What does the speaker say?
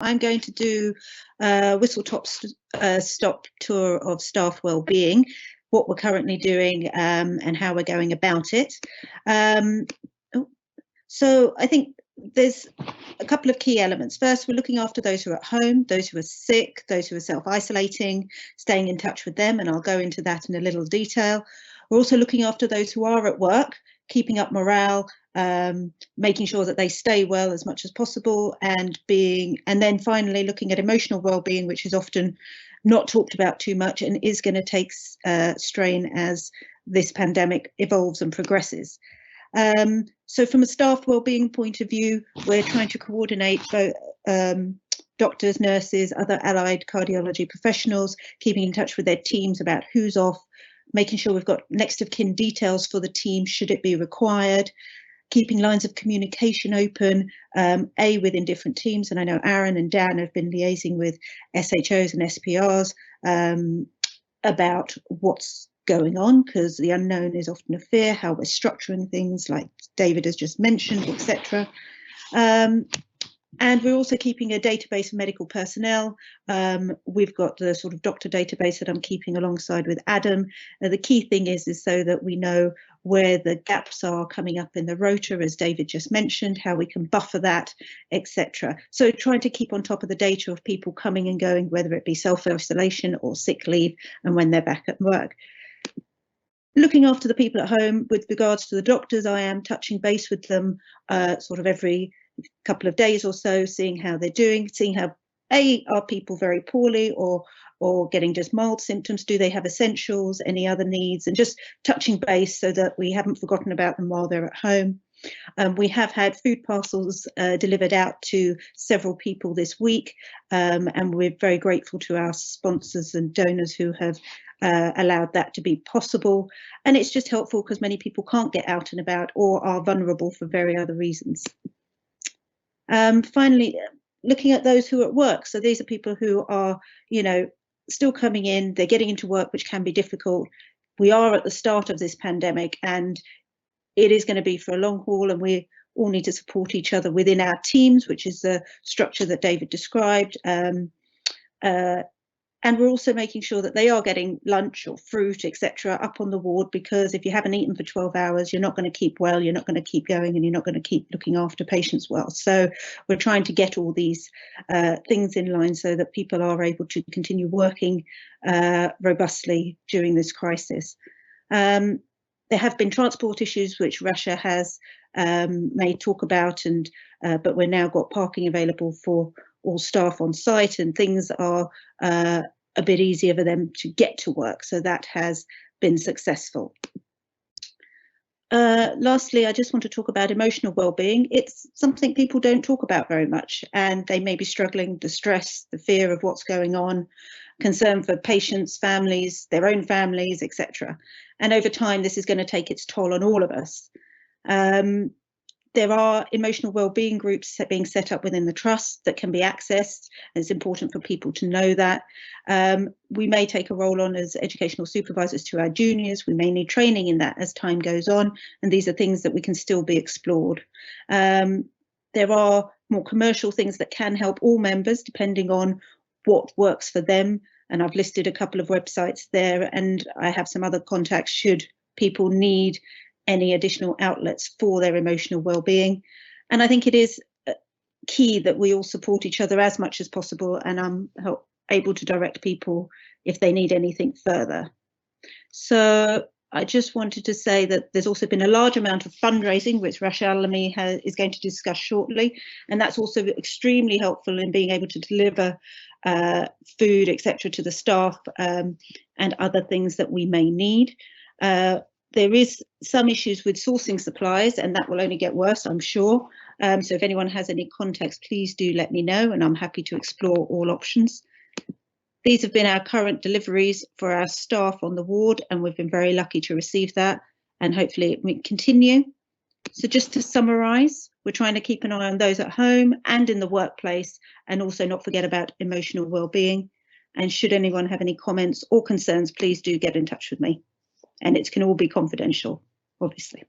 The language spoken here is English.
I'm going to do a stop tour of staff wellbeing, what we're currently doing and how we're going about it. So I think there's a couple of key elements. First, we're looking after those who are at home, those who are sick, those who are self-isolating, staying in touch with them, and I'll go into that in a little detail. We're also looking after those who are at work, keeping up morale, making sure that they stay well as much as possible, and then finally looking at emotional well-being, which is often not talked about too much and is going to take strain as this pandemic evolves and progresses. So from a staff wellbeing point of view, we're trying to coordinate both doctors, nurses, other allied cardiology professionals, keeping in touch with their teams about who's off, making sure we've got next of kin details for the team should it be required, keeping lines of communication open, within different teams. And I know Aaron and Dan have been liaising with SHOs and SPRs about what's going on, because the unknown is often a fear, how we're structuring things like David has just mentioned, etc. And we're also keeping a database of medical personnel. We've got the sort of doctor database that I'm keeping alongside with Adam. The key thing is so that we know where the gaps are coming up in the rota, as David just mentioned, how we can buffer that, etc. So trying to keep on top of the data of people coming and going, whether it be self-isolation or sick leave, and when they're back at work. Looking after the people at home, with regards to the doctors, I am touching base with them sort of every couple of days or so, seeing how they're doing, seeing how are people very poorly or getting just mild symptoms, do they have essentials, any other needs, and just touching base so that we haven't forgotten about them while they're at home. We have had food parcels delivered out to several people this week, and we're very grateful to our sponsors and donors who have allowed that to be possible. And it's just helpful because many people can't get out and about or are vulnerable for very other reasons. Finally, looking at those who are at work. So these are people who are, still coming in, they're getting into work, which can be difficult. We are at the start of this pandemic and it is going to be for a long haul, and we all need to support each other within our teams, which is the structure that David described. And we're also making sure that they are getting lunch or fruit, etc., up on the ward, because if you haven't eaten for 12 hours, you're not going to keep well, you're not going to keep going, and you're not going to keep looking after patients well. So we're trying to get all these things in line so that people are able to continue working robustly during this crisis. There have been transport issues, which Russia has made talk about, and but we're now got parking available for all staff on site, and things are a bit easier for them to get to work. So that has been successful. Lastly, I just want to talk about emotional well-being. It's something people don't talk about very much, and they may be struggling, the stress, the fear of what's going on, concern for patients, families, their own families, etc. And over time, this is going to take its toll on all of us. There are emotional wellbeing groups being set up within the trust that can be accessed, and it's important for people to know that. We may take a role on as educational supervisors to our juniors. We may need training in that as time goes on, and these are things that we can still be explored. There are more commercial things that can help all members depending on what works for them, and I've listed a couple of websites there, and I have some other contacts should people need any additional outlets for their emotional well-being. And I think it is key that we all support each other as much as possible, and I'm able to direct people if they need anything further. So I just wanted to say that there's also been a large amount of fundraising, which Rash Alami is going to discuss shortly, and that's also extremely helpful in being able to deliver food, etc., to the staff and other things that we may need. There is some issues with sourcing supplies, and that will only get worse, I'm sure. So if anyone has any contacts, please do let me know, and I'm happy to explore all options. These have been our current deliveries for our staff on the ward, and we've been very lucky to receive that, and hopefully it will continue. So just to summarise, we're trying to keep an eye on those at home and in the workplace, and also not forget about emotional well-being. And should anyone have any comments or concerns, please do get in touch with me. And it can all be confidential, obviously.